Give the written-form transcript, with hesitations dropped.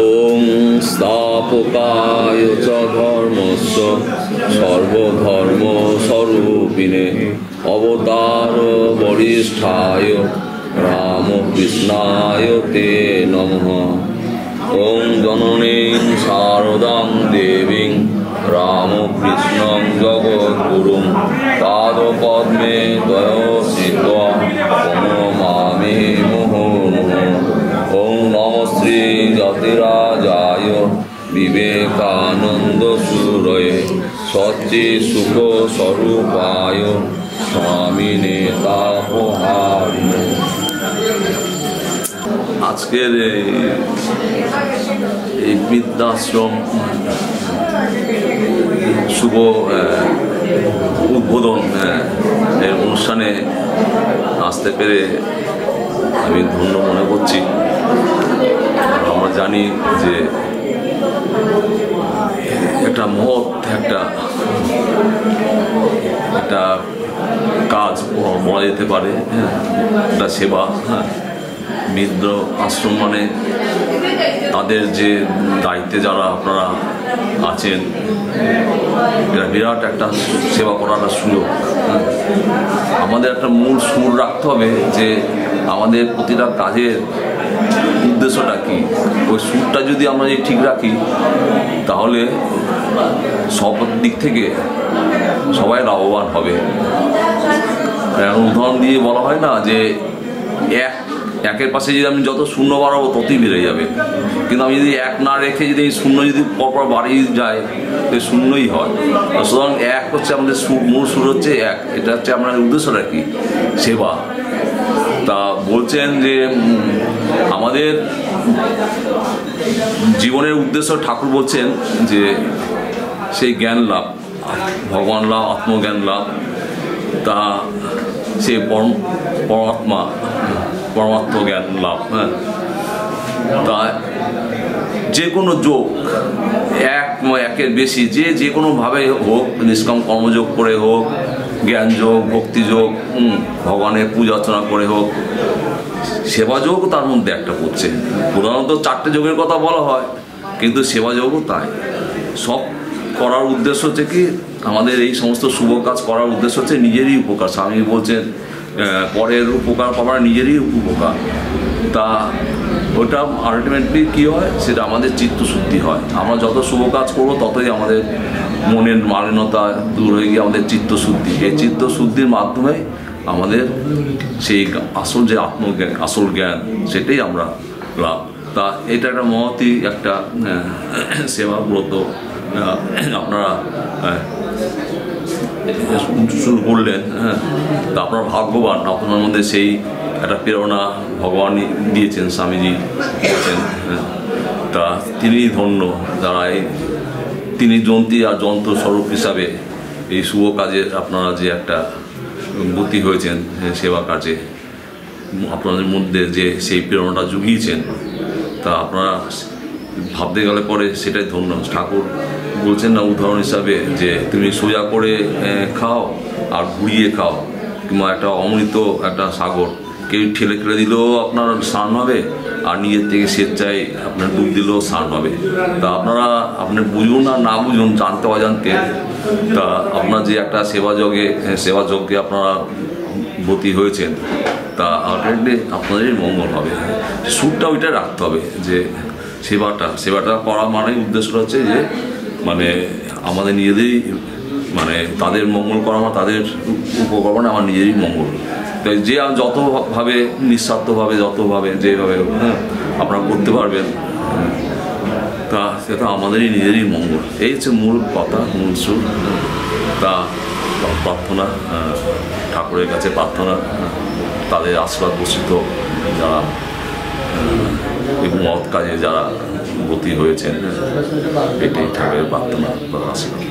ওং স্থাপকায় চ ধর্মস্য সর্বধর্ম স্বরূপিণে অবতার বরিষ্ঠায় রামকৃষ্ণায় তে নমঃ। ওং জননীং শারদাং দেবীং রামকৃষ্ণং জগদ্গুরুং পাদপদ্মে দয়সিত্বা প্রণমামি মুহুর্মুহুঃ। ওং নমঃ শ্রী যতিরাজায় বিবেকানন্দ সুরয়ে সচ্চি সুখ স্বরূপায় স্বামিনে তাপহারিণে। আজকের এই বৃদ্ধাশ্রম শুভ উদ্বোধন এর অনুষ্ঠানে আসতে পেরে আমি ধন্য মনে করছি। আমরা জানি যে একটা মহৎ একটা কাজ বলা যেতে পারে, একটা সেবা। বৃদ্ধ আশ্রম মানে তাদের যে দায়িত্বে যারা আপনারা আছেন, এটা বিরাট একটা সেবা করার সুযোগ। আমাদের একটা মূল সুর রাখতে হবে যে আমাদের প্রতিটা কাজের উদ্দেশ্যটা কি। ওই সুরটা যদি আমরা ঠিক রাখি তাহলে সব দিক থেকে সবাই লাভবান হবে। উদাহরণ দিয়ে বলা হয় না যে একের পাশে যদি আমি যত শূন্য বাড়াবো ততই বেড়ে যাবে, কিন্তু আমি যদি এক না রেখে যদি এই শূন্য যদি পরপর বাড়িয়ে যায় তো শূন্যই হয়। সুতরাং এক হচ্ছে আমাদের মূল সুর হচ্ছে এক, এটা হচ্ছে আমরা উদ্দেশ্যটা কি, সেবা। তা বলছেন যে আমাদের জীবনের উদ্দেশ্য ঠাকুর বলছেন যে সেই জ্ঞান লাভ, ভগবান লাভ, আত্মজ্ঞান লাভ। তা সে পরমাত্ম জ্ঞান লাভ। তা যে কোনো যোগ একের বেশি যে কোনোভাবে হোক, নিষ্কাম কর্মযোগ করে হোক, জ্ঞান যোগ, ভক্তি যোগ, ভগবানের পূজা অর্চনা করে হোক, সেবা যোগ তার মধ্যে একটা পড়ছে। প্রধানত 4টে যোগের কথা বলা হয়, কিন্তু সেবা যোগও তাই। সব করার উদ্দেশ্য হচ্ছে কি, আমাদের এই সমস্ত শুভ কাজ করার উদ্দেশ্য হচ্ছে নিজেরই উপকার। স্বামী বলছেন পরের উপকার পাওয়ার নিজেরই উপকার। তা ওটা আলটিমেটলি কী হয়, সেটা আমাদের চিত্তশুদ্ধি হয়। আমরা যত শুভ কাজ করবো ততই আমাদের মনের মালিনতা দূর হয়ে গিয়ে আমাদের চিত্তশুদ্ধি, এই চিত্তশুদ্ধির মাধ্যমে আমাদের সেই আসল যে আত্মজ্ঞান, আসল জ্ঞান, সেটাই আমরা লাভ। তা এটা একটা মহতই একটা সেবা ব্রত আপনারা শুরু করলেন। তা আপনারা ভাগ্যবান, আপনার মধ্যে সেই একটা প্রেরণা ভগবান দিয়েছেন, স্বামীজি দিয়েছেন। তা তিনি ধন্য যারা তিনি যন্ত্রী আর যন্ত্র স্বরূপ হিসাবে এই শুভ কাজে আপনারা যে একটা গতি হয়েছেন সেবা কাজে, আপনাদের মধ্যে যে সেই প্রেরণাটা জুগিয়েছেন, তা আপনারা ভাবতে গেলে পরে সেটাই ধন্য। ঠাকুর বলছেন না উদাহরণ হিসাবে যে তুমি সোজা করে খাও আর ঘুরিয়ে খাও, কিংবা একটা অমৃত একটা সাগর কেউ ঠেলে খেলে দিলেও আপনার স্নান হবে, আর নিজের থেকে স্বেচ্ছায় আপনার ডুব দিলেও স্নান হবে। তা আপনারা আপনি বুঝুন আর না বুঝুন, জানতে অজান্তে, তা আপনার যে একটা সেবাযজ্ঞে আপনারা ব্রতী হয়েছেন, তা আলটিমেটলি আপনাদেরই মঙ্গল হবে। সুরটা ওইটা রাখতে হবে যে সেবাটা করা মানে উদ্দেশ্যটা হচ্ছে যে মানে আমাদের নিজেদেরই মানে তাদের মঙ্গল করা, মানে তাদের উপকার, মানে আমার নিজেরই মঙ্গল। তাই যে যতভাবে নিঃস্বার্থভাবে যতভাবে যেভাবে আপনারা করতে পারবেন, তা সেটা আমাদেরই নিজেরই মঙ্গল। এই হচ্ছে মূল কথা, মূল সুর। তা প্রার্থনা, ঠাকুরের কাছে প্রার্থনা, তাদের আশীর্বাদ বর্ষিত যারা এই মহৎ কাজে যারা গতি হয়েছেন, এটাই ঠাকুরের প্রার্থনা, আশীর্বাদ।